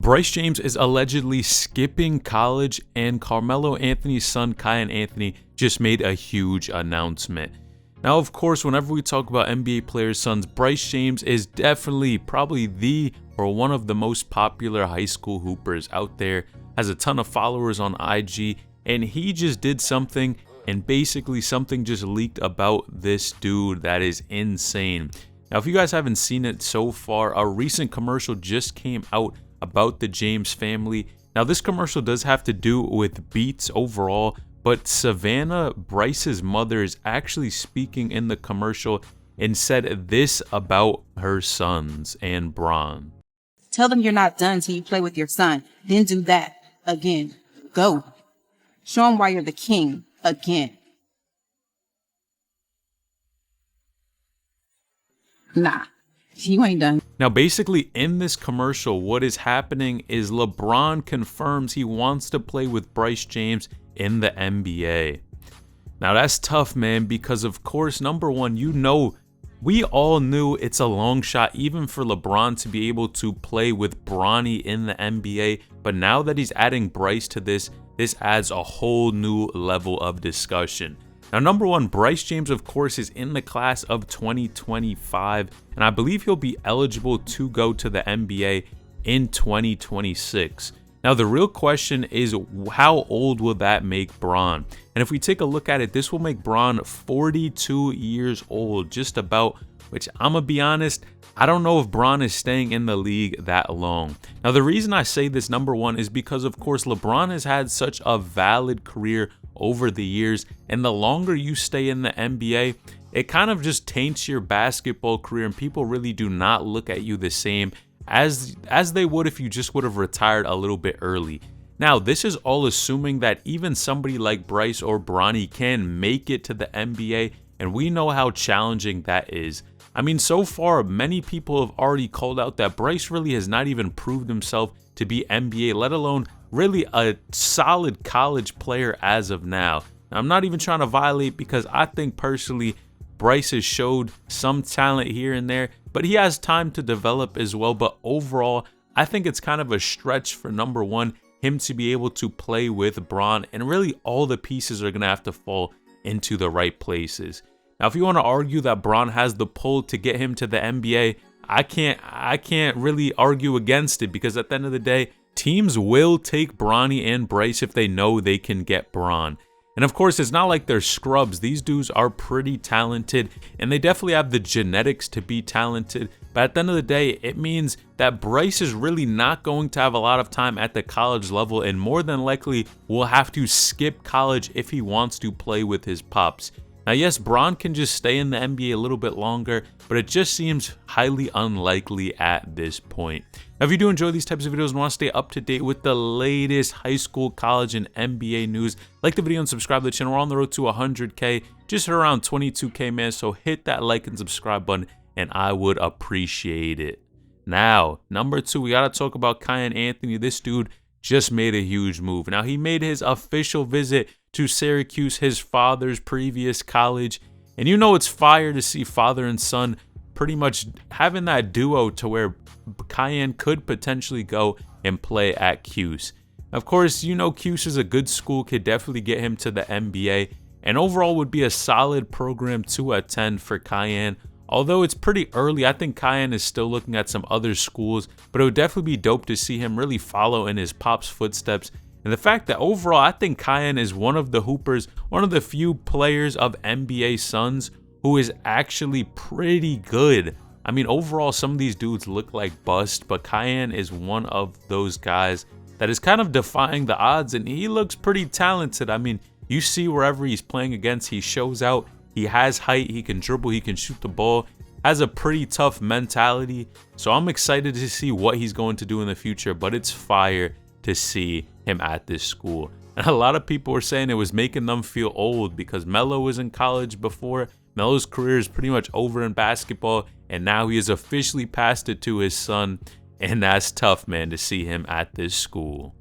Bryce James is allegedly skipping college, and Carmelo Anthony's son, Kiyan Anthony, just made a huge announcement. Now, of course, whenever we talk about NBA players' sons, Bryce James is definitely probably the or one of the most popular high school hoopers out there, has a ton of followers on IG, and he just did something, and basically something just leaked about this dude that is insane. Now, if you guys haven't seen it so far, a recent commercial just came out about the James family. Now, this commercial does have to do with Beats overall, but Savannah, Bryce's mother, is actually speaking in the commercial and said this about her sons and Bron. Tell them you're not done till you play with your son. Then do that again. Go. Show them why you're the king again. Nah, you ain't done. Now, basically, in this commercial, what is happening is LeBron confirms he wants to play with Bryce James in the NBA. Now, that's tough, man, because, of course, number one, we all knew it's a long shot even for LeBron to be able to play with Bronny in the NBA. But now that he's adding Bryce to this adds a whole new level of discussion. Now, number one, Bryce James, of course, is in the class of 2025, and I believe he'll be eligible to go to the NBA in 2026. Now, the real question is, how old will that make Bron? And if we take a look at it, this will make Bron 42 years old, just about, which I'm going to be honest, I don't know if Bron is staying in the league that long. Now, the reason I say this, number one, is because, of course, LeBron has had such a valid career over the years, and the longer you stay in the NBA, it kind of just taints your basketball career, and people really do not look at you the same as they would if you just would have retired a little bit early. Now, this is all assuming that even somebody like Bryce or Bronny can make it to the NBA, and we know how challenging that is. I mean, so far, many people have already called out that Bryce really has not even proved himself to be NBA, let alone really a solid college player as of now. I'm not even trying to violate, because I think personally Bryce has showed some talent here and there, but he has time to develop as well. But overall, I think it's kind of a stretch for, number one, him to be able to play with Bron, and really all the pieces are going to have to fall into the right places. Now, if you want to argue that Bron has the pull to get him to the NBA, I can't really argue against it, because at the end of the day, teams will take Bronny and Bryce if they know they can get Bron. And of course, it's not like they're scrubs. These dudes are pretty talented, and they definitely have the genetics to be talented. But at the end of the day, it means that Bryce is really not going to have a lot of time at the college level, and more than likely will have to skip college if he wants to play with his pops. Now, yes, Bron can just stay in the NBA a little bit longer, but it just seems highly unlikely at this point. Now, if you do enjoy these types of videos and want to stay up to date with the latest high school, college, and NBA news, like the video and subscribe to the channel. We're on the road to 100K, just around 22K, man. So hit that like and subscribe button, and I would appreciate it. Now, number two, we got to talk about Kiyan Anthony. This dude just made a huge move. Now, he made his official visit to Syracuse, his father's previous college. And you know it's fire to see father and son pretty much having that duo to where Kiyan could potentially go and play at Cuse. Of course, you know Cuse is a good school, could definitely get him to the NBA, and overall would be a solid program to attend for Kiyan. Although it's pretty early, I think Kiyan is still looking at some other schools, but it would definitely be dope to see him really follow in his pop's footsteps. And the fact that overall, I think Kiyan is one of the hoopers, one of the few players of NBA sons who is actually pretty good. I mean, overall, some of these dudes look like bust, but Kiyan is one of those guys that is kind of defying the odds, and he looks pretty talented. I mean, you see wherever he's playing against, he shows out. He has height, he can dribble, he can shoot the ball, has a pretty tough mentality. So I'm excited to see what he's going to do in the future, but it's fire to see him at this school. And a lot of people were saying it was making them feel old, because Melo was in college before. Melo's career is pretty much over in basketball, and now he has officially passed it to his son, and that's tough, man, to see him at this school.